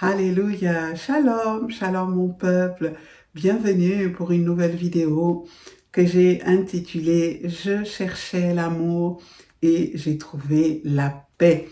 Alléluia, shalom, shalom mon peuple, bienvenue pour une nouvelle vidéo que j'ai intitulée «Je cherchais l'amour et j'ai trouvé la paix».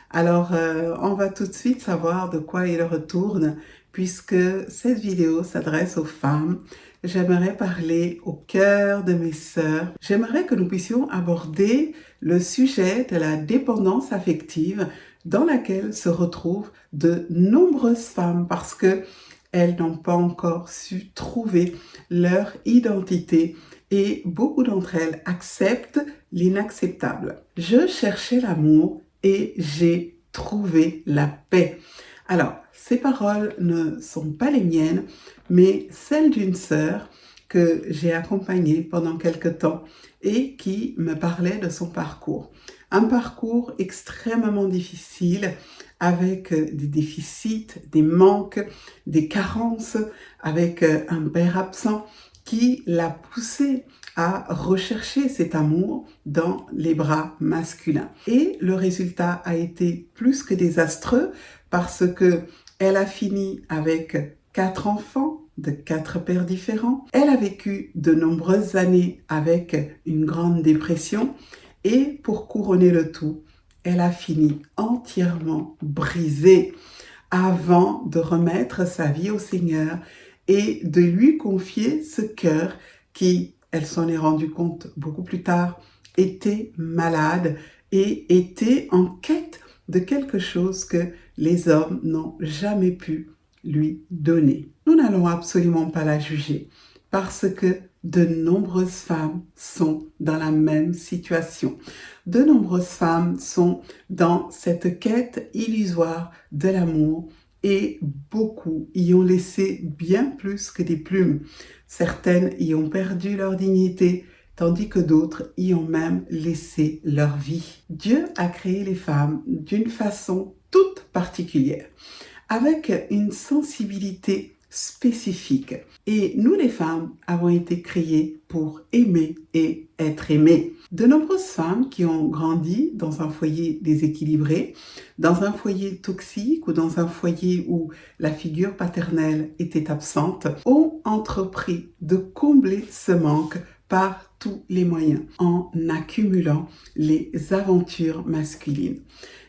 Alors, on va tout de suite savoir de quoi il retourne puisque cette vidéo s'adresse aux femmes. J'aimerais parler au cœur de mes sœurs. J'aimerais que nous puissions aborder le sujet de la dépendance affective dans laquelle se retrouvent de nombreuses femmes parce que elles n'ont pas encore su trouver leur identité et beaucoup d'entre elles acceptent l'inacceptable. Je cherchais l'amour et j'ai trouvé la paix. Alors, ces paroles ne sont pas les miennes, mais celles d'une sœur que j'ai accompagnée pendant quelque temps et qui me parlait de son parcours. Un parcours extrêmement difficile avec des déficits, des manques, des carences, avec un père absent qui l'a poussée à rechercher cet amour dans les bras masculins. Et le résultat a été plus que désastreux parce que elle a fini avec 4 enfants de 4 pères différents. Elle a vécu de nombreuses années avec une grande dépression et pour couronner le tout, elle a fini entièrement brisée avant de remettre sa vie au Seigneur et de lui confier ce cœur qui, elle s'en est rendue compte beaucoup plus tard, était malade et était en quête de quelque chose que les hommes n'ont jamais pu lui donner. Nous n'allons absolument pas la juger parce que de nombreuses femmes sont dans la même situation. De nombreuses femmes sont dans cette quête illusoire de l'amour et beaucoup y ont laissé bien plus que des plumes. Certaines y ont perdu leur dignité, tandis que d'autres y ont même laissé leur vie. Dieu a créé les femmes d'une façon toute particulière, avec une sensibilité spécifique. Et nous les femmes avons été créées pour aimer et être aimées. De nombreuses femmes qui ont grandi dans un foyer déséquilibré, dans un foyer toxique ou dans un foyer où la figure paternelle était absente, ont entrepris de combler ce manque par tous les moyens, en accumulant les aventures masculines.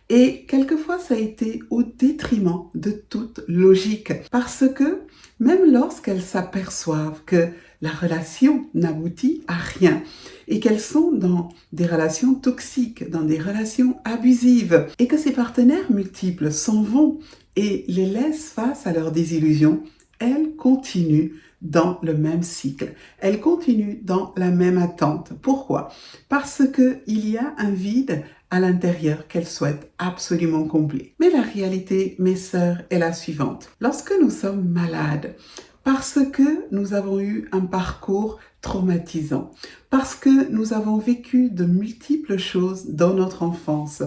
Et quelquefois, ça a été au détriment de toute logique. Parce que même lorsqu'elles s'aperçoivent que la relation n'aboutit à rien et qu'elles sont dans des relations toxiques, dans des relations abusives et que ces partenaires multiples s'en vont et les laissent face à leurs désillusions, elles continuent dans le même cycle. Elles continuent dans la même attente. Pourquoi? Parce qu'il y a un vide à l'intérieur qu'elles souhaitent absolument combler. Mais la réalité, mes sœurs, est la suivante. Lorsque nous sommes malades, parce que nous avons eu un parcours traumatisant, parce que nous avons vécu de multiples choses dans notre enfance,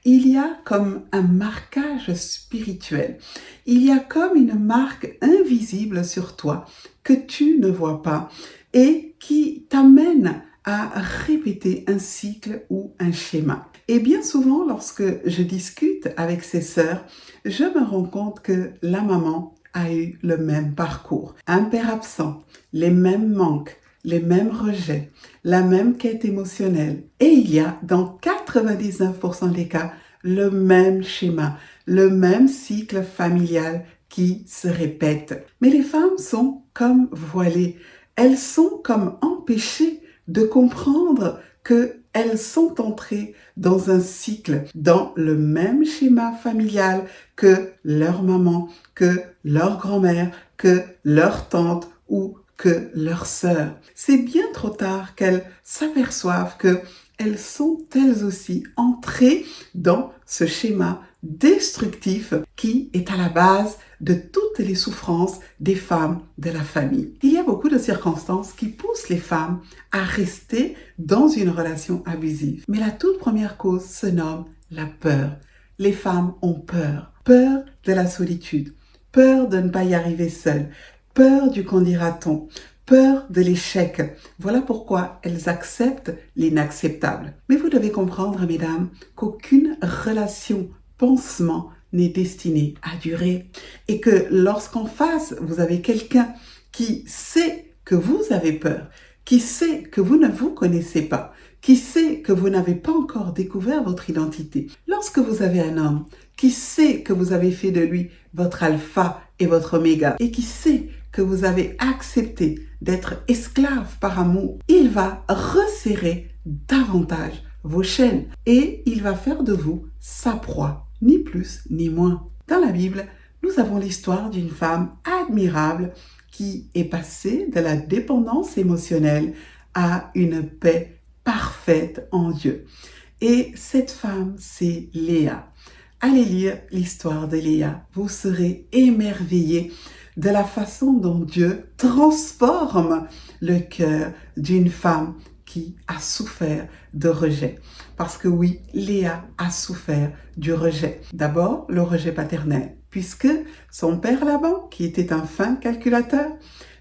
il y a comme un marquage spirituel. Il y a comme une marque invisible sur toi que tu ne vois pas et qui t'amène à répéter un cycle ou un schéma. Et bien souvent, lorsque je discute avec ces sœurs, je me rends compte que la maman a eu le même parcours. Un père absent, les mêmes manques, les mêmes rejets, la même quête émotionnelle. Et il y a, dans 99% des cas, le même schéma, le même cycle familial qui se répète. Mais les femmes sont comme voilées. Elles sont comme empêchées de comprendre qu'elles sont entrées dans un cycle, dans le même schéma familial que leur maman, que leur grand-mère, que leur tante ou que leur sœur. C'est bien trop tard qu'elles s'aperçoivent qu'elles sont elles aussi entrées dans ce schéma destructif qui est à la base de toutes les souffrances des femmes de la famille. Il y a beaucoup de circonstances qui poussent les femmes à rester dans une relation abusive. Mais la toute première cause se nomme la peur. Les femmes ont peur. Peur de la solitude, peur de ne pas y arriver seule, peur du qu'en dira-t-on, peur de l'échec. Voilà pourquoi elles acceptent l'inacceptable. Mais vous devez comprendre, mesdames, qu'aucune relation pansement n'est destiné à durer. Et que lorsqu'en face, vous avez quelqu'un qui sait que vous avez peur, qui sait que vous ne vous connaissez pas, qui sait que vous n'avez pas encore découvert votre identité. Lorsque vous avez un homme qui sait que vous avez fait de lui votre alpha et votre oméga et qui sait que vous avez accepté d'être esclave par amour, il va resserrer davantage vos chaînes et il va faire de vous sa proie, ni plus ni moins. Dans la Bible, nous avons l'histoire d'une femme admirable qui est passée de la dépendance émotionnelle à une paix parfaite en Dieu. Et cette femme, c'est Léa. Allez lire l'histoire de Léa. Vous serez émerveillés de la façon dont Dieu transforme le cœur d'une femme qui a souffert de rejet. Parce que oui, Léa a souffert du rejet. D'abord, le rejet paternel, puisque son père Laban, qui était un fin calculateur,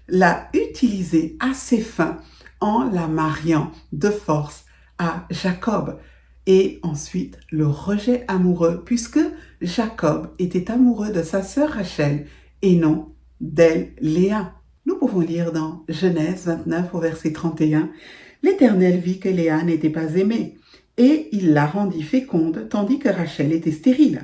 l'a utilisé à ses fins en la mariant de force à Jacob. Et ensuite, le rejet amoureux, puisque Jacob était amoureux de sa sœur Rachel et non d'elle, Léa. Nous pouvons lire dans Genèse 29 au verset 31, « L'Éternel vit que Léa n'était pas aimée, et il la rendit féconde, tandis que Rachel était stérile.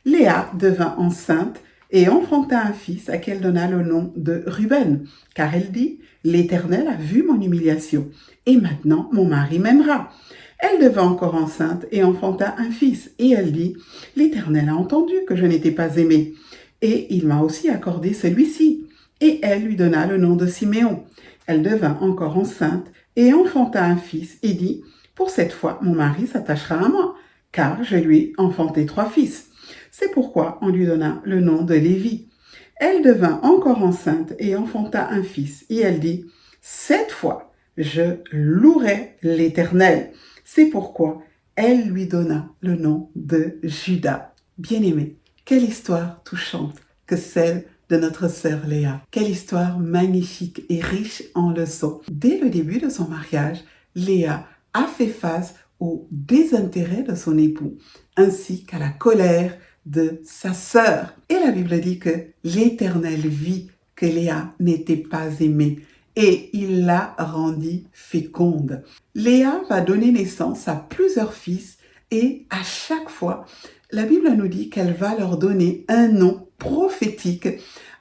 Léa devint enceinte et enfanta un fils à qui elle donna le nom de Ruben, car elle dit, « L'Éternel a vu mon humiliation, et maintenant mon mari m'aimera. » Elle devint encore enceinte et enfanta un fils, et elle dit, « L'Éternel a entendu que je n'étais pas aimée, et il m'a aussi accordé celui-ci. » Et elle lui donna le nom de Siméon. Elle devint encore enceinte et enfanta un fils, et dit, « Pour cette fois, mon mari s'attachera à moi, car je lui ai enfanté 3 fils. » C'est pourquoi on lui donna le nom de Lévi. Elle devint encore enceinte et enfanta un fils, et elle dit, « Cette fois, je louerai l'Éternel. » C'est pourquoi elle lui donna le nom de Juda. Bien-aimé, quelle histoire touchante que celle de notre sœur Léa. Quelle histoire magnifique et riche en leçons. Dès le début de son mariage, Léa a fait face au désintérêt de son époux, ainsi qu'à la colère de sa sœur. Et la Bible dit que l'Éternel vit que Léa n'était pas aimée et il la rendit féconde. Léa va donner naissance à plusieurs fils et à chaque fois, la Bible nous dit qu'elle va leur donner un nom prophétique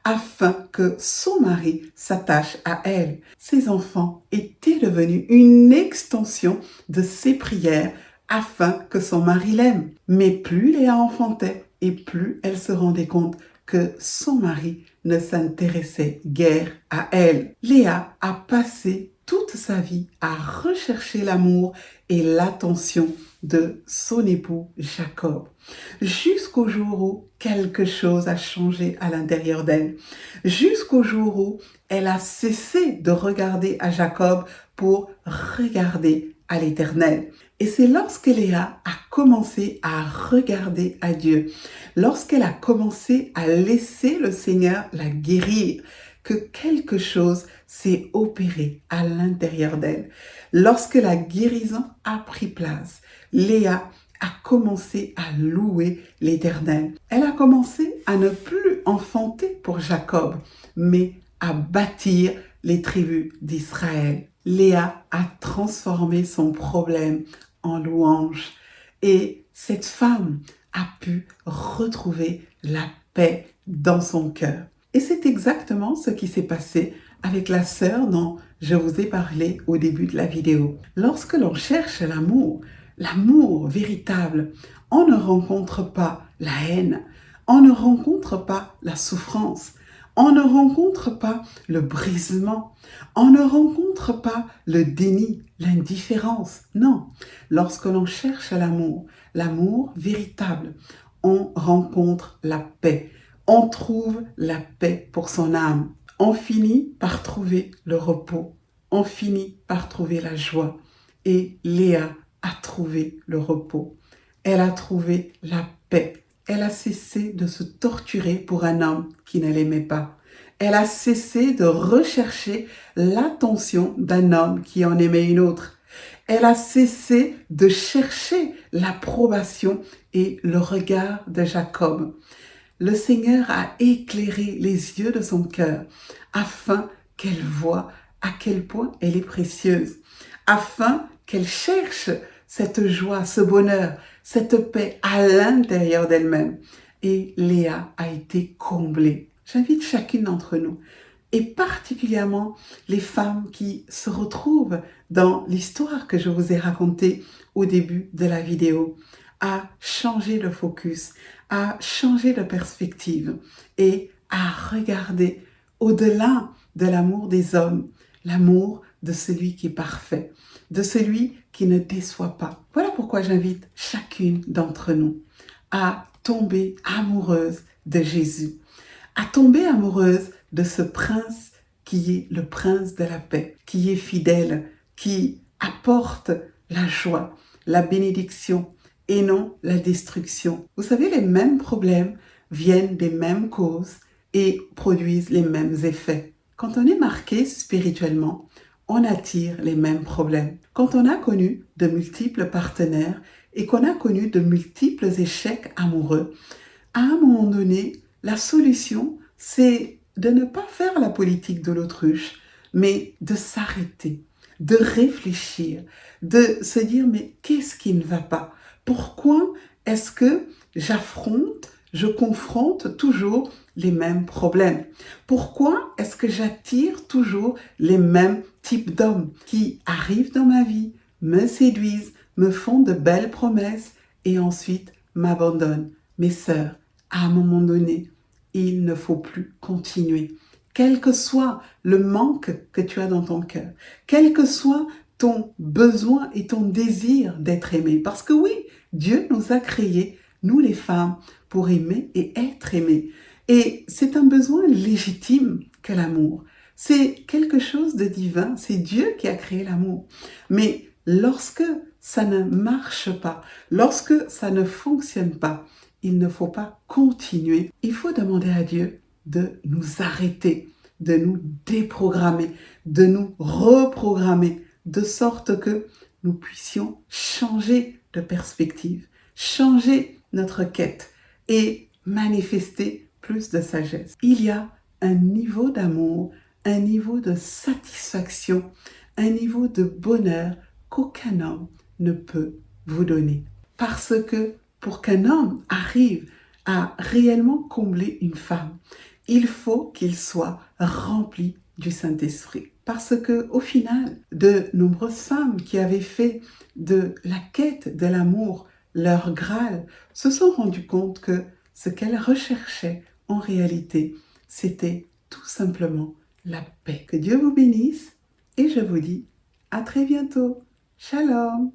afin que son mari s'attache à elle. Ses enfants étaient devenus une extension de ses prières afin que son mari l'aime. Mais plus Léa enfantait et plus elle se rendait compte que son mari ne s'intéressait guère à elle. Léa a passé toute sa vie à rechercher l'amour et l'attention de son époux Jacob, jusqu'au jour où quelque chose a changé à l'intérieur d'elle, jusqu'au jour où elle a cessé de regarder à Jacob pour regarder à l'Éternel. Et c'est lorsque Léa a commencé à regarder à Dieu, lorsqu'elle a commencé à laisser le Seigneur la guérir, que quelque chose s'est opéré à l'intérieur d'elle. Lorsque la guérison a pris place, Léa a commencé à louer l'Éternel. Elle a commencé à ne plus enfanter pour Jacob, mais à bâtir les tribus d'Israël. Léa a transformé son problème en louange et cette femme a pu retrouver la paix dans son cœur. Et c'est exactement ce qui s'est passé avec la sœur dont je vous ai parlé au début de la vidéo. Lorsque l'on cherche l'amour véritable, on ne rencontre pas la haine, on ne rencontre pas la souffrance, on ne rencontre pas le brisement, on ne rencontre pas le déni, l'indifférence. Non, lorsque l'on cherche l'amour véritable, on rencontre la paix. On trouve la paix pour son âme. On finit par trouver le repos. On finit par trouver la joie. Et Léa a trouvé le repos. Elle a trouvé la paix. Elle a cessé de se torturer pour un homme qui ne l'aimait pas. Elle a cessé de rechercher l'attention d'un homme qui en aimait une autre. Elle a cessé de chercher l'approbation et le regard de Jacob. Le Seigneur a éclairé les yeux de son cœur afin qu'elle voie à quel point elle est précieuse, afin qu'elle cherche cette joie, ce bonheur, cette paix à l'intérieur d'elle-même. Et Léa a été comblée. J'invite chacune d'entre nous, et particulièrement les femmes qui se retrouvent dans l'histoire que je vous ai racontée au début de la vidéo, à changer de focus, à changer de perspective et à regarder au-delà de l'amour des hommes, l'amour de celui qui est parfait, de celui qui ne déçoit pas. Voilà pourquoi j'invite chacune d'entre nous à tomber amoureuse de Jésus, à tomber amoureuse de ce prince qui est le prince de la paix, qui est fidèle, qui apporte la joie, la bénédiction et non la destruction. Vous savez, les mêmes problèmes viennent des mêmes causes et produisent les mêmes effets. Quand on est marqué spirituellement, on attire les mêmes problèmes. Quand on a connu de multiples partenaires et qu'on a connu de multiples échecs amoureux, à un moment donné, la solution, c'est de ne pas faire la politique de l'autruche, mais de s'arrêter, de réfléchir, de se dire mais qu'est-ce qui ne va pas? Pourquoi est-ce que je confronte toujours les mêmes problèmes? Pourquoi est-ce que j'attire toujours les mêmes types d'hommes qui arrivent dans ma vie, me séduisent, me font de belles promesses et ensuite m'abandonnent? Mes sœurs, à un moment donné, il ne faut plus continuer. Quel que soit le manque que tu as dans ton cœur, quel que soit ton besoin et ton désir d'être aimé. Parce que oui, Dieu nous a créés, nous les femmes, pour aimer et être aimées. Et c'est un besoin légitime que l'amour. C'est quelque chose de divin, c'est Dieu qui a créé l'amour. Mais lorsque ça ne marche pas, lorsque ça ne fonctionne pas, il ne faut pas continuer. Il faut demander à Dieu de nous arrêter, de nous déprogrammer, de nous reprogrammer, de sorte que nous puissions changer de perspective, changer notre quête et manifester plus de sagesse. Il y a un niveau d'amour, un niveau de satisfaction, un niveau de bonheur qu'aucun homme ne peut vous donner. Parce que pour qu'un homme arrive à réellement combler une femme, il faut qu'il soit rempli du Saint-Esprit. Parce que, au final, de nombreuses femmes qui avaient fait de la quête de l'amour leur Graal se sont rendues compte que ce qu'elles recherchaient en réalité, c'était tout simplement la paix. Que Dieu vous bénisse et je vous dis à très bientôt. Shalom.